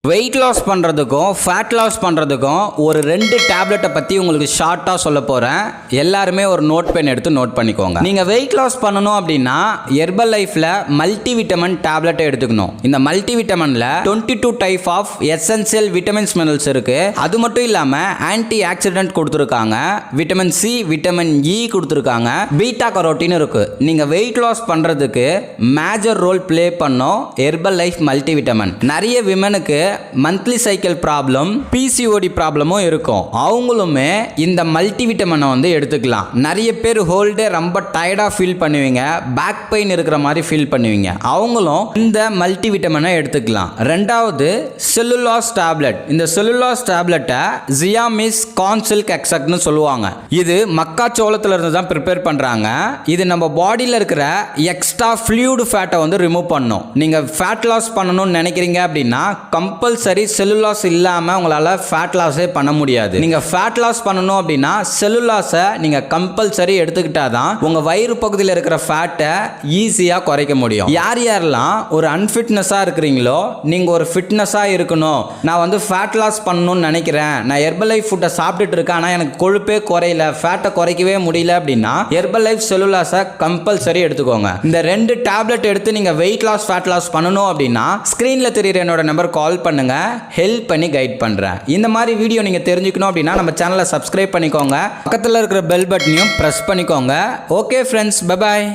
Weight loss பண்ணுறதுக்கும் fat loss பண்ணுறதுக்கும் ஒரு 2 டேப்லெட்டை பற்றி உங்களுக்கு ஷார்ட்டாக சொல்ல போகிறேன். எல்லாருமே ஒரு நோட் பென் எடுத்து நோட் பண்ணிக்கோங்க. நீங்கள் வெயிட் லாஸ் பண்ணணும் அப்படின்னா ஹெர்பல் லைஃப்பில் மல்டி விட்டமின் டேப்லெட்டை எடுத்துக்கணும். இந்த மல்டி விட்டமினில் 22 type of essential vitamins minerals இருக்குது. அது மட்டும் இல்லாமல் ஆன்டி ஆக்சிடென்ட் கொடுத்துருக்காங்க, விட்டமின் சி, விட்டமின் இ கொடுத்துருக்காங்க, பீட்டா கரோட்டின் இருக்குது. நீங்கள் வெயிட் லாஸ் பண்ணுறதுக்கு மேஜர் ரோல் ப்ளே பண்ணும் ஹெர்பல் லைஃப் மல்டி விட்டமின். நிறைய விமனுக்கு மந்த்லி சைக்கிள் ப்ராப்ளம், பிசிஓடி ப்ராப்ளமும் இருக்கும். அவங்களுமே இந்த மல்டி விட்டமினை வந்து எடுத்துக்கலாம். நிறைய பேர் ஹோல்டே ரொம்ப டயர்டாக ஃபீல் பண்ணுவீங்க, பேக் பெயின் இருக்கிற மாதிரி ஃபீல் பண்ணுவீங்க. அவங்களும் இந்த மல்டி விட்டமினை எடுத்துக்கலாம். ரெண்டாவது செல்லுலாஸ் டேப்லெட். இந்த செல்லுலாஸ் டேப்லெட்டை ஜியாமிஸ் கான்சில்க் எக்ஸக்ட்னு சொல்லுவாங்க. இது மக்காச்சோளத்துல இருந்து தான் ப்ரிப்பேர் பண்றாங்க. இது நம்ம பாடியில் இருக்கிற எக்ஸ்ட்ரா ஃப்ளூயிட் ஃபேட்டை வந்து ரிமூவ் பண்ணும். நீங்க ஃபேட் லாஸ் பண்ணணும்னு நினைக்கிறீங்க அப்படின்னா கம்பல்சரி செல்லுலாஸ் இல்லாமல் உங்களால் ஃபேட் லாஸே பண்ண முடியாது. நீங்கள் ஃபேட் லாஸ் பண்ணணும் அப்படின்னா செல்லுலாஸை நீங்கள் கம்பல்சரி எடுத்துக்கிட்டாதான் உங்கள் வயிறு பகுதியில் இருக்கிற ஃபேட்டை ஈஸியாக குறைக்க முடியும். யார் யாரெல்லாம் ஒரு அன்ஃபிட்னஸாக இருக்கிறீங்களோ, நீங்கள் ஒரு ஃபிட்னஸாக இருக்கணும், நான் வந்து ஃபேட் லாஸ் பண்ணணும்னு நினைக்கிறேன், நான் ஹெர்பல் லைஃப் ஃபுட்டை சாப்பிட்டுட்டு இருக்கேன், ஆனால் எனக்கு கொழுப்பே குறையல, ஃபேட்டை குறைக்கவே முடியல அப்படின்னா ஹெர்பல் லைஃப் செல்லுலாஸை கம்பல்சரி எடுத்துக்கோங்க. இந்த 2 டேப்லெட் எடுத்து நீங்கள் வெயிட் லாஸ் ஃபேட் லாஸ் பண்ணணும் அப்படின்னா ஸ்க்ரீனில் தெரியுற என்னோட நம்பர் கால் பண்ணுங்க, ஹெல்ப் பண்ணி கைட் பண்றேன். இந்த மாதிரி வீடியோ நீங்க தெரிஞ்சுக்கணும் அப்படின்னா நம்ம சேனலை சப்ஸ்கிரைப் பண்ணிக்கோங்க, பக்கத்தில் இருக்கிற பெல் பட்டனையும் பிரஸ் பண்ணிக்கோங்க. Okay friends, bye bye.